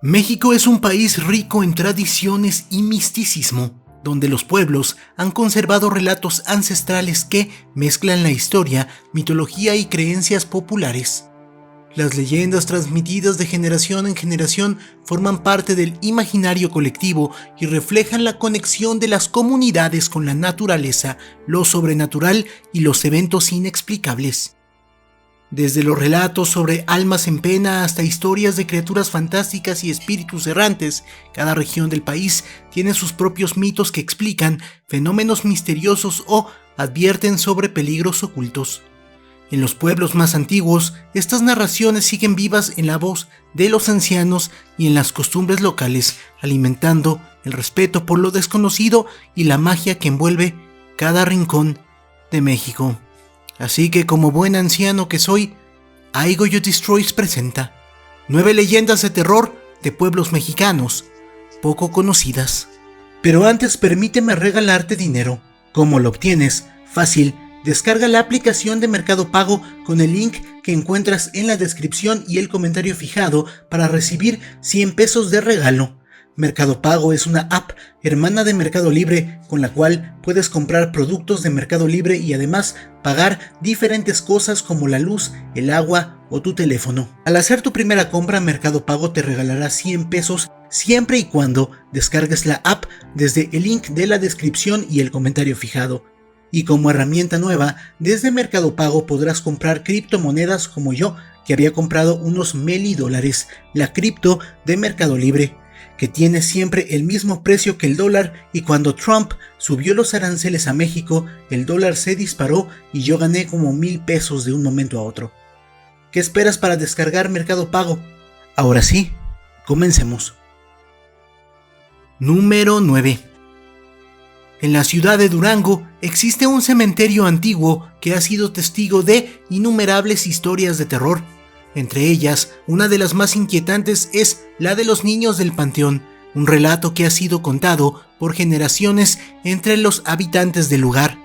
México es un país rico en tradiciones y misticismo, donde los pueblos han conservado relatos ancestrales que mezclan la historia, mitología y creencias populares. Las leyendas transmitidas de generación en generación forman parte del imaginario colectivo y reflejan la conexión de las comunidades con la naturaleza, lo sobrenatural y los eventos inexplicables. Desde los relatos sobre almas en pena hasta historias de criaturas fantásticas y espíritus errantes, cada región del país tiene sus propios mitos que explican fenómenos misteriosos o advierten sobre peligros ocultos. En los pueblos más antiguos, estas narraciones siguen vivas en la voz de los ancianos y en las costumbres locales, alimentando el respeto por lo desconocido y la magia que envuelve cada rincón de México. Así que, como buen anciano que soy, I Go You Destroys presenta 9 leyendas de terror de pueblos mexicanos poco conocidas. Pero antes permíteme regalarte dinero. ¿Cómo lo obtienes? Fácil. Descarga la aplicación de Mercado Pago con el link que encuentras en la descripción y el comentario fijado para recibir 100 pesos de regalo. Mercado Pago es una app hermana de Mercado Libre con la cual puedes comprar productos de Mercado Libre y además pagar diferentes cosas como la luz, el agua o tu teléfono. Al hacer tu primera compra, Mercado Pago te regalará 100 pesos siempre y cuando descargues la app desde el link de la descripción y el comentario fijado. Y como herramienta nueva, desde Mercado Pago podrás comprar criptomonedas como yo, que había comprado unos $1000, la cripto de Mercado Libre, que tiene siempre el mismo precio que el dólar, y cuando Trump subió los aranceles a México, el dólar se disparó y yo gané como 1000 pesos de un momento a otro. ¿Qué esperas para descargar Mercado Pago? Ahora sí, comencemos. Número 9. En la ciudad de Durango existe un cementerio antiguo que ha sido testigo de innumerables historias de terror. Entre ellas, una de las más inquietantes es la de los niños del panteón, un relato que ha sido contado por generaciones entre los habitantes del lugar.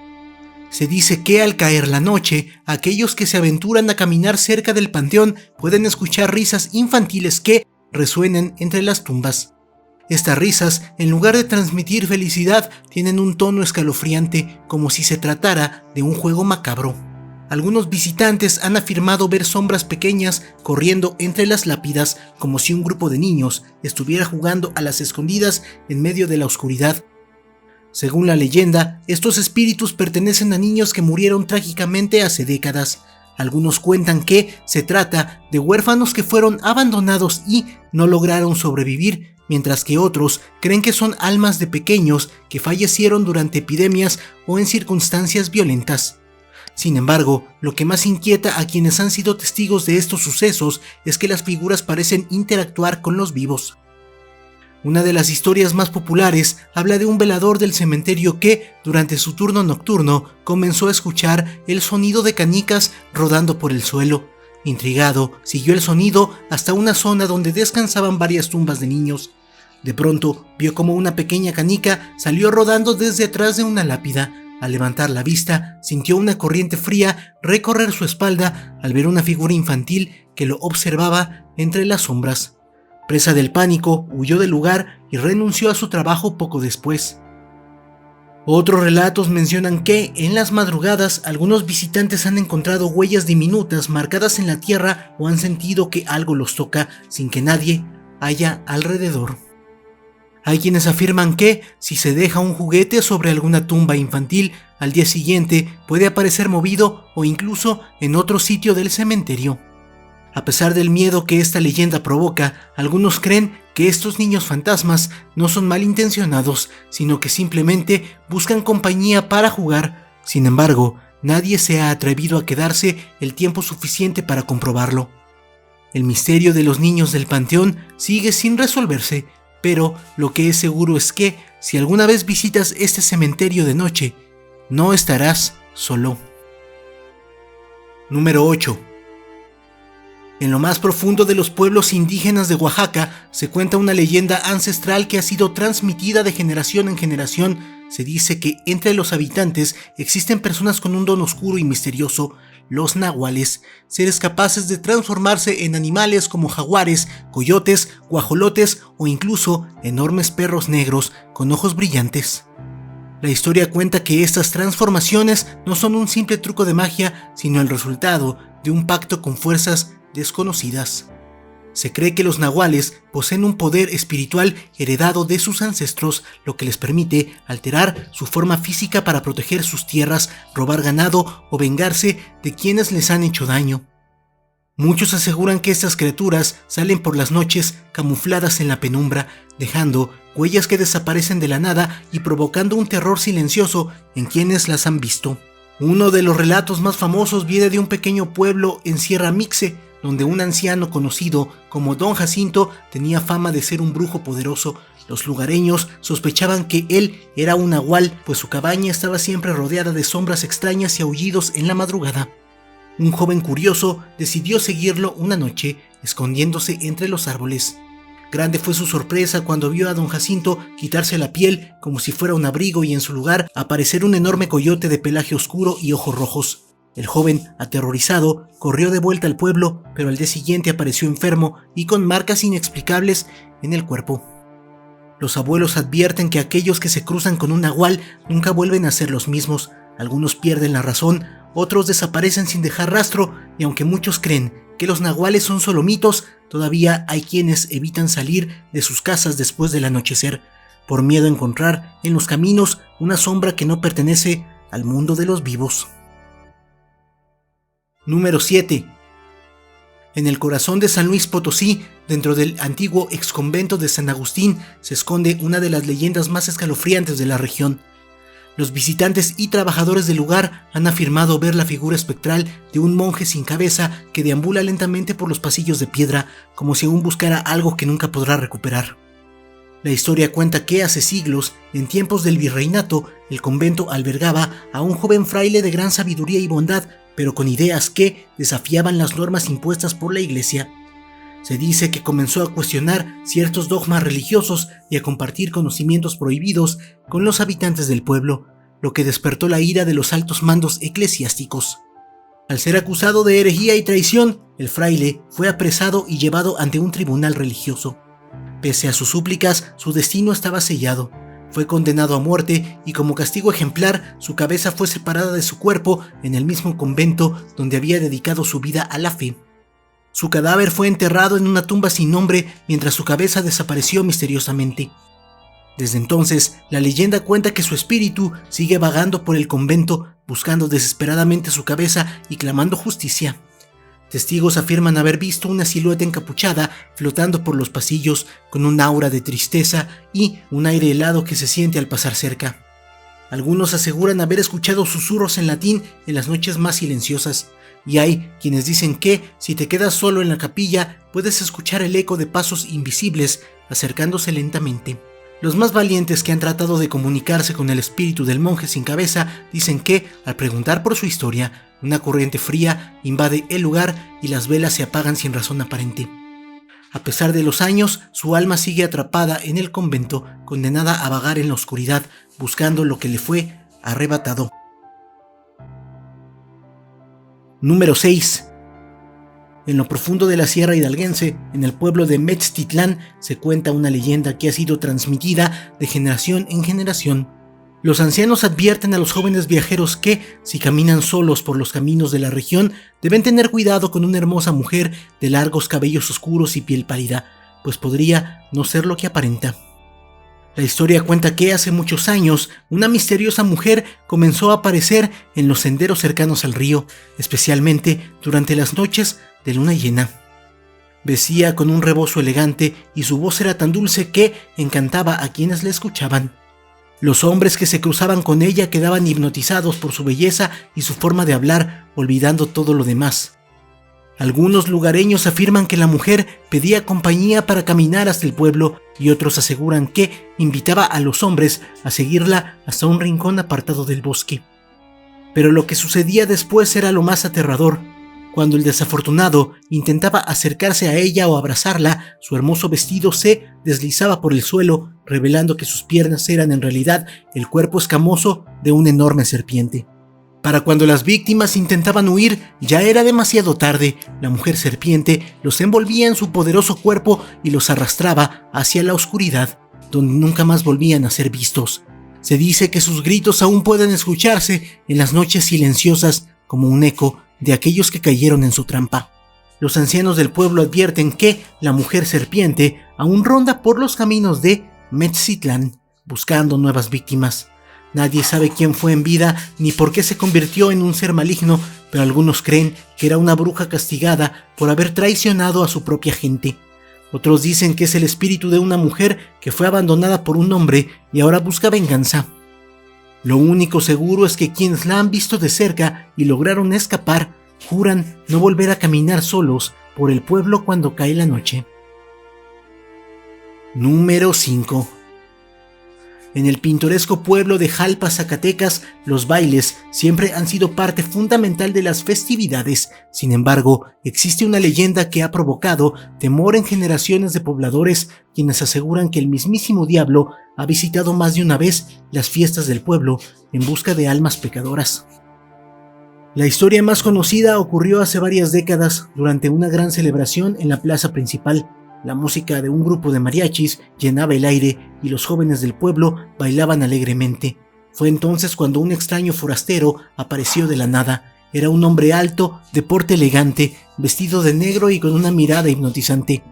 Se dice que al caer la noche, aquellos que se aventuran a caminar cerca del panteón pueden escuchar risas infantiles que resuenan entre las tumbas. Estas risas, en lugar de transmitir felicidad, tienen un tono escalofriante, como si se tratara de un juego macabro. Algunos visitantes han afirmado ver sombras pequeñas corriendo entre las lápidas, como si un grupo de niños estuviera jugando a las escondidas en medio de la oscuridad. Según la leyenda, estos espíritus pertenecen a niños que murieron trágicamente hace décadas. Algunos cuentan que se trata de huérfanos que fueron abandonados y no lograron sobrevivir, mientras que otros creen que son almas de pequeños que fallecieron durante epidemias o en circunstancias violentas. Sin embargo, lo que más inquieta a quienes han sido testigos de estos sucesos es que las figuras parecen interactuar con los vivos. Una de las historias más populares habla de un velador del cementerio que, durante su turno nocturno, comenzó a escuchar el sonido de canicas rodando por el suelo. Intrigado, siguió el sonido hasta una zona donde descansaban varias tumbas de niños. De pronto, vio como una pequeña canica salió rodando desde atrás de una lápida. Al levantar la vista, sintió una corriente fría recorrer su espalda al ver una figura infantil que lo observaba entre las sombras. Presa del pánico, huyó del lugar y renunció a su trabajo poco después. Otros relatos mencionan que, en las madrugadas, algunos visitantes han encontrado huellas diminutas marcadas en la tierra o han sentido que algo los toca sin que nadie haya alrededor. Hay quienes afirman que, si se deja un juguete sobre alguna tumba infantil, al día siguiente puede aparecer movido o incluso en otro sitio del cementerio. A pesar del miedo que esta leyenda provoca, algunos creen que estos niños fantasmas no son malintencionados, sino que simplemente buscan compañía para jugar. Sin embargo, nadie se ha atrevido a quedarse el tiempo suficiente para comprobarlo. El misterio de los niños del panteón sigue sin resolverse, pero lo que es seguro es que, si alguna vez visitas este cementerio de noche, no estarás solo. Número 8. En lo más profundo de los pueblos indígenas de Oaxaca se cuenta una leyenda ancestral que ha sido transmitida de generación en generación. Se dice que entre los habitantes existen personas con un don oscuro y misterioso. los nahuales, seres capaces de transformarse en animales como jaguares, coyotes, guajolotes o incluso enormes perros negros con ojos brillantes. La historia cuenta que estas transformaciones no son un simple truco de magia, sino el resultado de un pacto con fuerzas desconocidas. Se cree que los nahuales poseen un poder espiritual heredado de sus ancestros, lo que les permite alterar su forma física para proteger sus tierras, robar ganado o vengarse de quienes les han hecho daño. Muchos aseguran que estas criaturas salen por las noches camufladas en la penumbra, dejando huellas que desaparecen de la nada y provocando un terror silencioso en quienes las han visto. Uno de los relatos más famosos viene de un pequeño pueblo en Sierra Mixe, donde un anciano conocido como Don Jacinto tenía fama de ser un brujo poderoso. Los lugareños sospechaban que él era un nahual, pues su cabaña estaba siempre rodeada de sombras extrañas y aullidos en la madrugada. Un joven curioso decidió seguirlo una noche, escondiéndose entre los árboles. Grande fue su sorpresa cuando vio a Don Jacinto quitarse la piel como si fuera un abrigo y en su lugar aparecer un enorme coyote de pelaje oscuro y ojos rojos. El joven, aterrorizado, corrió de vuelta al pueblo, pero al día siguiente apareció enfermo y con marcas inexplicables en el cuerpo. Los abuelos advierten que aquellos que se cruzan con un nahual nunca vuelven a ser los mismos. Algunos pierden la razón, otros desaparecen sin dejar rastro, y aunque muchos creen que los nahuales son solo mitos, todavía hay quienes evitan salir de sus casas después del anochecer, por miedo a encontrar en los caminos una sombra que no pertenece al mundo de los vivos. Número 7. En el corazón de San Luis Potosí, dentro del antiguo exconvento de San Agustín, se esconde una de las leyendas más escalofriantes de la región. Los visitantes y trabajadores del lugar han afirmado ver la figura espectral de un monje sin cabeza que deambula lentamente por los pasillos de piedra, como si aún buscara algo que nunca podrá recuperar. La historia cuenta que hace siglos, en tiempos del virreinato, el convento albergaba a un joven fraile de gran sabiduría y bondad, pero con ideas que desafiaban las normas impuestas por la iglesia. Se dice que comenzó a cuestionar ciertos dogmas religiosos y a compartir conocimientos prohibidos con los habitantes del pueblo, lo que despertó la ira de los altos mandos eclesiásticos. Al ser acusado de herejía y traición, el fraile fue apresado y llevado ante un tribunal religioso. Pese a sus súplicas, su destino estaba sellado. Fue condenado a muerte y como castigo ejemplar, su cabeza fue separada de su cuerpo en el mismo convento donde había dedicado su vida a la fe. Su cadáver fue enterrado en una tumba sin nombre mientras su cabeza desapareció misteriosamente. Desde entonces, la leyenda cuenta que su espíritu sigue vagando por el convento, buscando desesperadamente su cabeza y clamando justicia. Testigos afirman haber visto una silueta encapuchada flotando por los pasillos con un aura de tristeza y un aire helado que se siente al pasar cerca. Algunos aseguran haber escuchado susurros en latín en las noches más silenciosas, y hay quienes dicen que, si te quedas solo en la capilla, puedes escuchar el eco de pasos invisibles acercándose lentamente. Los más valientes que han tratado de comunicarse con el espíritu del monje sin cabeza dicen que, al preguntar por su historia, una corriente fría invade el lugar y las velas se apagan sin razón aparente. A pesar de los años, su alma sigue atrapada en el convento, condenada a vagar en la oscuridad, buscando lo que le fue arrebatado. Número 6. En lo profundo de la Sierra Hidalguense, en el pueblo de Metztitlán, se cuenta una leyenda que ha sido transmitida de generación en generación. Los ancianos advierten a los jóvenes viajeros que, si caminan solos por los caminos de la región, deben tener cuidado con una hermosa mujer de largos cabellos oscuros y piel pálida, pues podría no ser lo que aparenta. La historia cuenta que hace muchos años, una misteriosa mujer comenzó a aparecer en los senderos cercanos al río, especialmente durante las noches de luna llena. Vestía con un rebozo elegante y su voz era tan dulce que encantaba a quienes la escuchaban. Los hombres que se cruzaban con ella quedaban hipnotizados por su belleza y su forma de hablar, olvidando todo lo demás. Algunos lugareños afirman que la mujer pedía compañía para caminar hasta el pueblo y otros aseguran que invitaba a los hombres a seguirla hasta un rincón apartado del bosque. Pero lo que sucedía después era lo más aterrador. Cuando el desafortunado intentaba acercarse a ella o abrazarla, su hermoso vestido se deslizaba por el suelo, revelando que sus piernas eran en realidad el cuerpo escamoso de una enorme serpiente. Para cuando las víctimas intentaban huir, ya era demasiado tarde. La mujer serpiente los envolvía en su poderoso cuerpo y los arrastraba hacia la oscuridad, donde nunca más volvían a ser vistos. Se dice que sus gritos aún pueden escucharse en las noches silenciosas como un eco de aquellos que cayeron en su trampa. Los ancianos del pueblo advierten que la mujer serpiente aún ronda por los caminos de Metzitlán, buscando nuevas víctimas. Nadie sabe quién fue en vida ni por qué se convirtió en un ser maligno, pero algunos creen que era una bruja castigada por haber traicionado a su propia gente. Otros dicen que es el espíritu de una mujer que fue abandonada por un hombre y ahora busca venganza. Lo único seguro es que quienes la han visto de cerca y lograron escapar, juran no volver a caminar solos por el pueblo cuando cae la noche. Número 5. En el pintoresco pueblo de Jalpa, Zacatecas, los bailes siempre han sido parte fundamental de las festividades. Sin embargo, existe una leyenda que ha provocado temor en generaciones de pobladores, quienes aseguran que el mismísimo diablo ha visitado más de una vez las fiestas del pueblo en busca de almas pecadoras. La historia más conocida ocurrió hace varias décadas durante una gran celebración en la plaza principal. La música de un grupo de mariachis llenaba el aire y los jóvenes del pueblo bailaban alegremente. Fue entonces cuando un extraño forastero apareció de la nada. Era un hombre alto, de porte elegante, vestido de negro y con una mirada hipnotizante.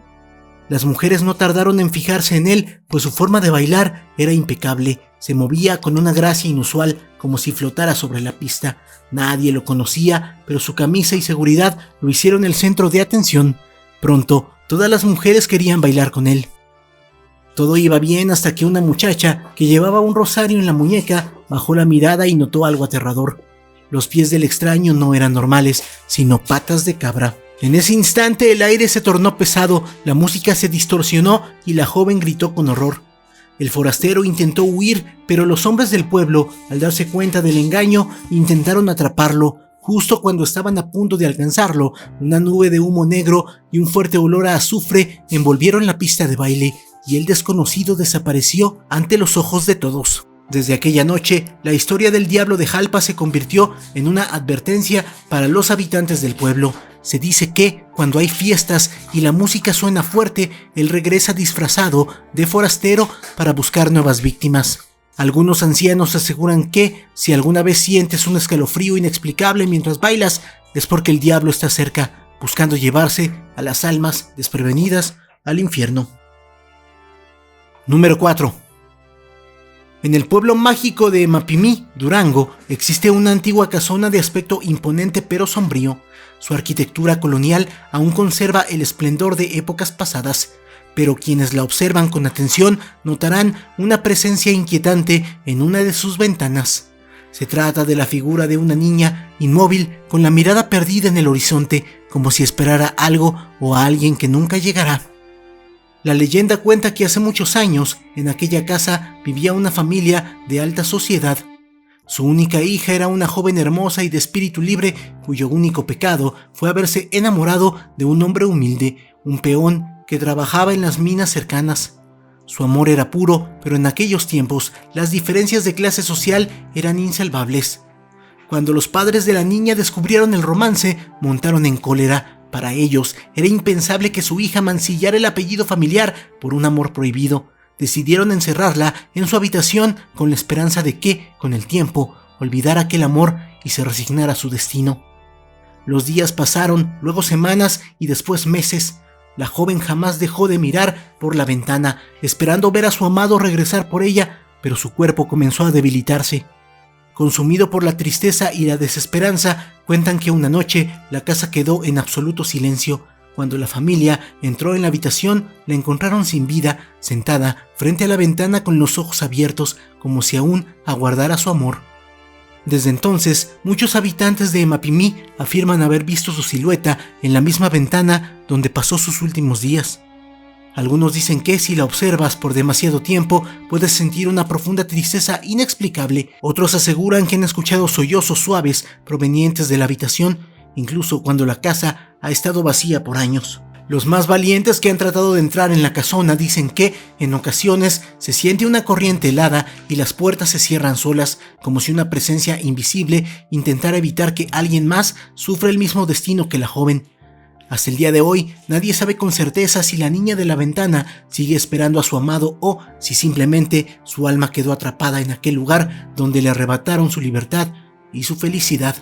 Las mujeres no tardaron en fijarse en él, pues su forma de bailar era impecable. Se movía con una gracia inusual, como si flotara sobre la pista. Nadie lo conocía, pero su camisa y seguridad lo hicieron el centro de atención. Pronto, todas las mujeres querían bailar con él. Todo iba bien hasta que una muchacha, que llevaba un rosario en la muñeca, bajó la mirada y notó algo aterrador. Los pies del extraño no eran normales, sino patas de cabra. En ese instante el aire se tornó pesado, la música se distorsionó y la joven gritó con horror. El forastero intentó huir, pero los hombres del pueblo, al darse cuenta del engaño, intentaron atraparlo. Justo cuando estaban a punto de alcanzarlo, una nube de humo negro y un fuerte olor a azufre envolvieron la pista de baile y el desconocido desapareció ante los ojos de todos. Desde aquella noche, la historia del diablo de Jalpa se convirtió en una advertencia para los habitantes del pueblo. Se dice que, cuando hay fiestas y la música suena fuerte, él regresa disfrazado de forastero para buscar nuevas víctimas. Algunos ancianos aseguran que, si alguna vez sientes un escalofrío inexplicable mientras bailas, es porque el diablo está cerca, buscando llevarse a las almas desprevenidas al infierno. Número 4. En el pueblo mágico de Mapimí, Durango, existe una antigua casona de aspecto imponente pero sombrío. Su arquitectura colonial aún conserva el esplendor de épocas pasadas, pero quienes la observan con atención notarán una presencia inquietante en una de sus ventanas. Se trata de la figura de una niña inmóvil con la mirada perdida en el horizonte, como si esperara algo o a alguien que nunca llegará. La leyenda cuenta que hace muchos años, en aquella casa vivía una familia de alta sociedad. Su única hija era una joven hermosa y de espíritu libre, cuyo único pecado fue haberse enamorado de un hombre humilde, un peón que trabajaba en las minas cercanas. Su amor era puro, pero en aquellos tiempos las diferencias de clase social eran insalvables. Cuando los padres de la niña descubrieron el romance, montaron en cólera. Para ellos era impensable que su hija mancillara el apellido familiar por un amor prohibido. Decidieron encerrarla en su habitación con la esperanza de que, con el tiempo, olvidara aquel amor y se resignara a su destino. Los días pasaron, luego semanas y después meses. La joven jamás dejó de mirar por la ventana, esperando ver a su amado regresar por ella, pero su cuerpo comenzó a debilitarse. Consumido por la tristeza y la desesperanza, cuentan que una noche la casa quedó en absoluto silencio. Cuando la familia entró en la habitación, la encontraron sin vida, sentada frente a la ventana con los ojos abiertos, como si aún aguardara su amor. Desde entonces, muchos habitantes de Mapimí afirman haber visto su silueta en la misma ventana donde pasó sus últimos días. Algunos dicen que si la observas por demasiado tiempo, puedes sentir una profunda tristeza inexplicable. Otros aseguran que han escuchado sollozos suaves provenientes de la habitación, incluso cuando la casa ha estado vacía por años. Los más valientes que han tratado de entrar en la casona dicen que, en ocasiones, se siente una corriente helada y las puertas se cierran solas, como si una presencia invisible intentara evitar que alguien más sufra el mismo destino que la joven. Hasta el día de hoy, nadie sabe con certeza si la niña de la ventana sigue esperando a su amado o si simplemente su alma quedó atrapada en aquel lugar donde le arrebataron su libertad y su felicidad.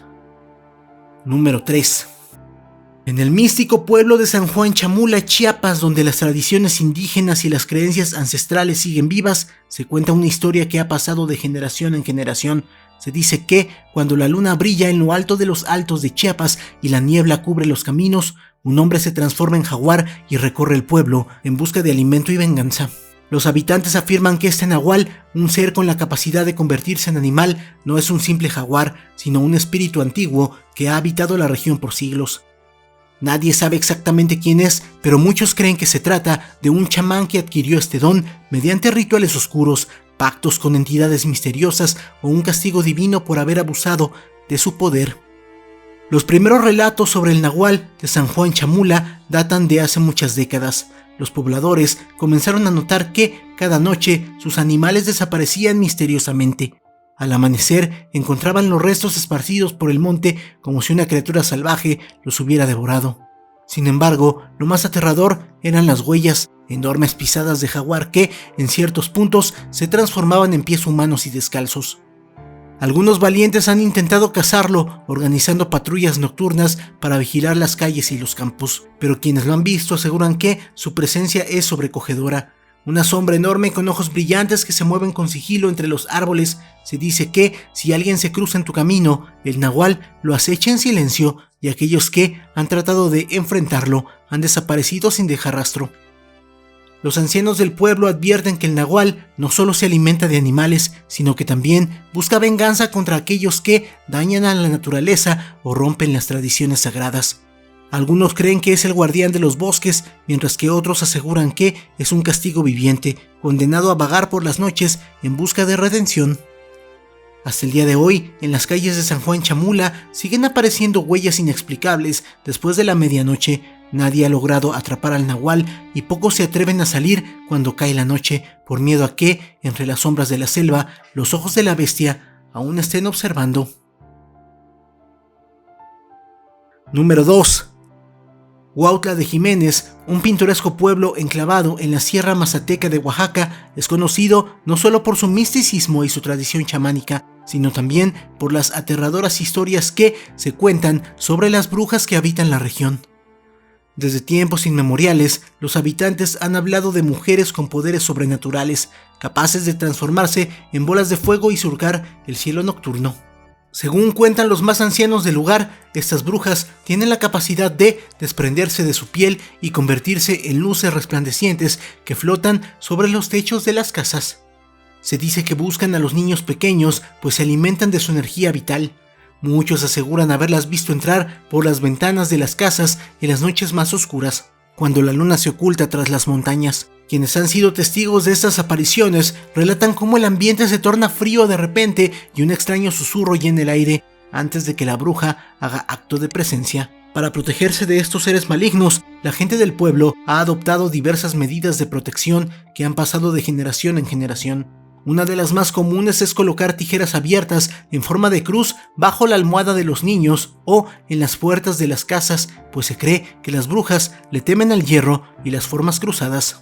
Número 3. En el místico pueblo de San Juan Chamula, Chiapas, donde las tradiciones indígenas y las creencias ancestrales siguen vivas, se cuenta una historia que ha pasado de generación en generación. Se dice que, cuando la luna brilla en lo alto de los altos de Chiapas y la niebla cubre los caminos, un hombre se transforma en jaguar y recorre el pueblo en busca de alimento y venganza. Los habitantes afirman que este nahual, un ser con la capacidad de convertirse en animal, no es un simple jaguar, sino un espíritu antiguo que ha habitado la región por siglos. Nadie sabe exactamente quién es, pero muchos creen que se trata de un chamán que adquirió este don mediante rituales oscuros, pactos con entidades misteriosas o un castigo divino por haber abusado de su poder. Los primeros relatos sobre el nahual de San Juan Chamula datan de hace muchas décadas. Los pobladores comenzaron a notar que cada noche sus animales desaparecían misteriosamente. Al amanecer encontraban los restos esparcidos por el monte como si una criatura salvaje los hubiera devorado. Sin embargo, lo más aterrador eran las huellas, enormes pisadas de jaguar que, en ciertos puntos, se transformaban en pies humanos y descalzos. Algunos valientes han intentado cazarlo, organizando patrullas nocturnas para vigilar las calles y los campos, pero quienes lo han visto aseguran que su presencia es sobrecogedora. Una sombra enorme con ojos brillantes que se mueven con sigilo entre los árboles. Se dice que, si alguien se cruza en tu camino, el nahual lo acecha en silencio y aquellos que han tratado de enfrentarlo han desaparecido sin dejar rastro. Los ancianos del pueblo advierten que el nahual no solo se alimenta de animales, sino que también busca venganza contra aquellos que dañan a la naturaleza o rompen las tradiciones sagradas. Algunos creen que es el guardián de los bosques, mientras que otros aseguran que es un castigo viviente, condenado a vagar por las noches en busca de redención. Hasta el día de hoy, en las calles de San Juan Chamula siguen apareciendo huellas inexplicables después de la medianoche. Nadie ha logrado atrapar al nahual y pocos se atreven a salir cuando cae la noche por miedo a que, entre las sombras de la selva, los ojos de la bestia aún estén observando. Número 2. Huautla de Jiménez, un pintoresco pueblo enclavado en la Sierra Mazateca de Oaxaca, es conocido no solo por su misticismo y su tradición chamánica, sino también por las aterradoras historias que se cuentan sobre las brujas que habitan la región. Desde tiempos inmemoriales, los habitantes han hablado de mujeres con poderes sobrenaturales, capaces de transformarse en bolas de fuego y surcar el cielo nocturno. Según cuentan los más ancianos del lugar, estas brujas tienen la capacidad de desprenderse de su piel y convertirse en luces resplandecientes que flotan sobre los techos de las casas. Se dice que buscan a los niños pequeños, pues se alimentan de su energía vital. Muchos aseguran haberlas visto entrar por las ventanas de las casas en las noches más oscuras, cuando la luna se oculta tras las montañas. Quienes han sido testigos de estas apariciones relatan cómo el ambiente se torna frío de repente y un extraño susurro llena el aire antes de que la bruja haga acto de presencia. Para protegerse de estos seres malignos, la gente del pueblo ha adoptado diversas medidas de protección que han pasado de generación en generación. Una de las más comunes es colocar tijeras abiertas en forma de cruz bajo la almohada de los niños o en las puertas de las casas, pues se cree que las brujas le temen al hierro y las formas cruzadas.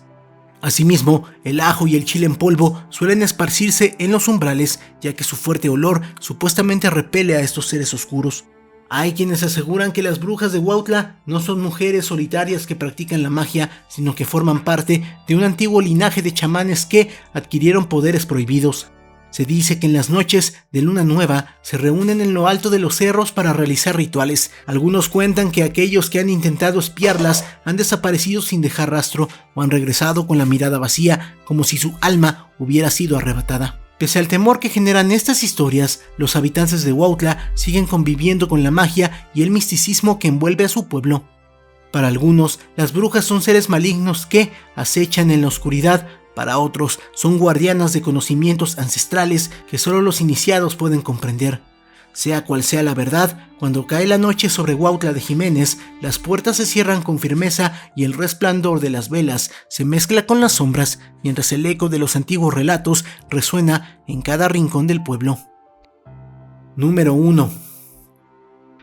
Asimismo, el ajo y el chile en polvo suelen esparcirse en los umbrales, ya que su fuerte olor supuestamente repele a estos seres oscuros. Hay quienes aseguran que las brujas de Huautla no son mujeres solitarias que practican la magia, sino que forman parte de un antiguo linaje de chamanes que adquirieron poderes prohibidos. Se dice que en las noches de luna nueva se reúnen en lo alto de los cerros para realizar rituales. Algunos cuentan que aquellos que han intentado espiarlas han desaparecido sin dejar rastro o han regresado con la mirada vacía, como si su alma hubiera sido arrebatada. Pese al temor que generan estas historias, los habitantes de Huautla siguen conviviendo con la magia y el misticismo que envuelve a su pueblo. Para algunos, las brujas son seres malignos que acechan en la oscuridad. Para otros, son guardianas de conocimientos ancestrales que solo los iniciados pueden comprender. Sea cual sea la verdad, cuando cae la noche sobre Huautla de Jiménez, las puertas se cierran con firmeza y el resplandor de las velas se mezcla con las sombras, mientras el eco de los antiguos relatos resuena en cada rincón del pueblo. Número 1.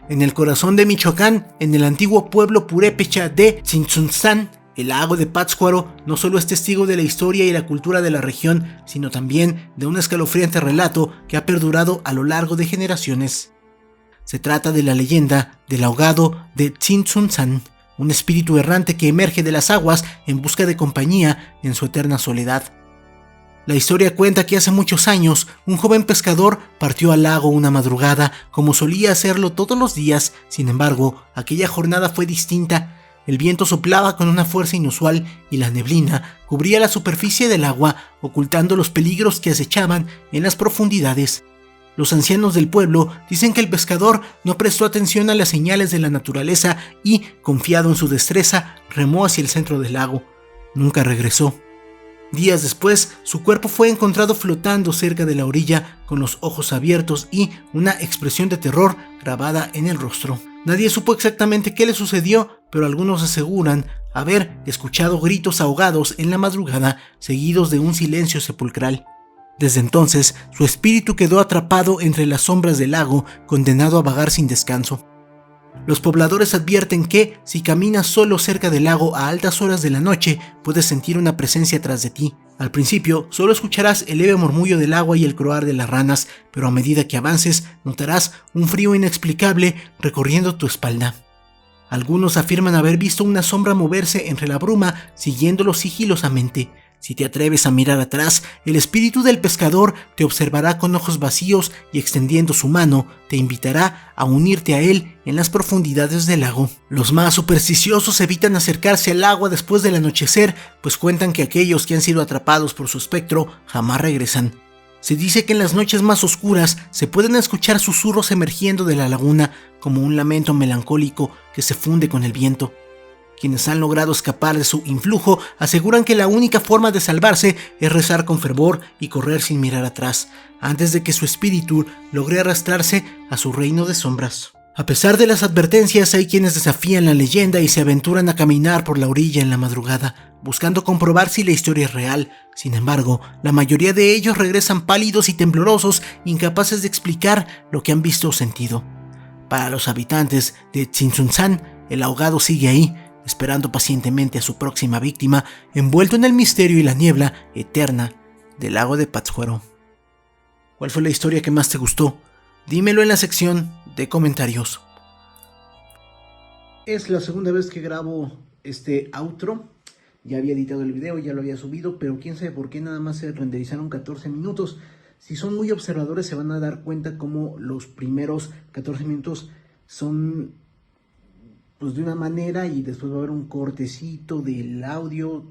En el corazón de Michoacán, en el antiguo pueblo purépecha de Tzintzuntzan, el lago de Pátzcuaro no solo es testigo de la historia y la cultura de la región, sino también de un escalofriante relato que ha perdurado a lo largo de generaciones. Se trata de la leyenda del ahogado de Tzintzuntzan, un espíritu errante que emerge de las aguas en busca de compañía en su eterna soledad. La historia cuenta que hace muchos años, un joven pescador partió al lago una madrugada, como solía hacerlo todos los días. Sin embargo, aquella jornada fue distinta. El viento soplaba con una fuerza inusual y la neblina cubría la superficie del agua, ocultando los peligros que acechaban en las profundidades. Los ancianos del pueblo dicen que el pescador no prestó atención a las señales de la naturaleza y, confiado en su destreza, remó hacia el centro del lago. Nunca regresó. Días después, su cuerpo fue encontrado flotando cerca de la orilla, con los ojos abiertos y una expresión de terror grabada en el rostro. Nadie supo exactamente qué le sucedió, pero algunos aseguran haber escuchado gritos ahogados en la madrugada, seguidos de un silencio sepulcral. Desde entonces, su espíritu quedó atrapado entre las sombras del lago, condenado a vagar sin descanso. Los pobladores advierten que, si caminas solo cerca del lago a altas horas de la noche, puedes sentir una presencia tras de ti. Al principio, solo escucharás el leve murmullo del agua y el croar de las ranas, pero a medida que avances, notarás un frío inexplicable recorriendo tu espalda. Algunos afirman haber visto una sombra moverse entre la bruma, siguiéndolo sigilosamente. Si te atreves a mirar atrás, el espíritu del pescador te observará con ojos vacíos y, extendiendo su mano, te invitará a unirte a él en las profundidades del lago. Los más supersticiosos evitan acercarse al agua después del anochecer, pues cuentan que aquellos que han sido atrapados por su espectro jamás regresan. Se dice que en las noches más oscuras se pueden escuchar susurros emergiendo de la laguna, como un lamento melancólico que se funde con el viento. Quienes han logrado escapar de su influjo aseguran que la única forma de salvarse es rezar con fervor y correr sin mirar atrás, antes de que su espíritu logre arrastrarse a su reino de sombras. A pesar de las advertencias, hay quienes desafían la leyenda y se aventuran a caminar por la orilla en la madrugada, buscando comprobar si la historia es real. Sin embargo, la mayoría de ellos regresan pálidos y temblorosos, incapaces de explicar lo que han visto o sentido. Para los habitantes de Tzintzuntzan, el ahogado sigue ahí, esperando pacientemente a su próxima víctima, envuelto en el misterio y la niebla eterna del lago de Pátzcuaro. ¿Cuál fue la historia que más te gustó? Dímelo en la sección de comentarios. Es la segunda vez que grabo este outro. Ya había editado el video, ya lo había subido, pero quién sabe por qué nada más se renderizaron 14 minutos. Si son muy observadores se van a dar cuenta cómo los primeros 14 minutos son pues de una manera y después va a haber un cortecito del audio.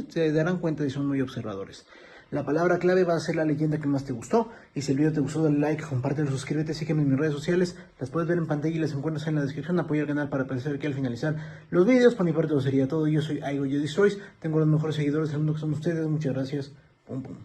Se darán cuenta si son muy observadores. La palabra clave va a ser la leyenda que más te gustó. Y si el video te gustó, dale like, compártelo, suscríbete, sígueme en mis redes sociales. Las puedes ver en pantalla y las encuentras en la descripción. Apoya el canal para aparecer aquí al finalizar los videos. Por mi parte eso sería todo. Yo soy Aigo Yo Destroys. Tengo los mejores seguidores del mundo que son ustedes. Muchas gracias. Pum pum.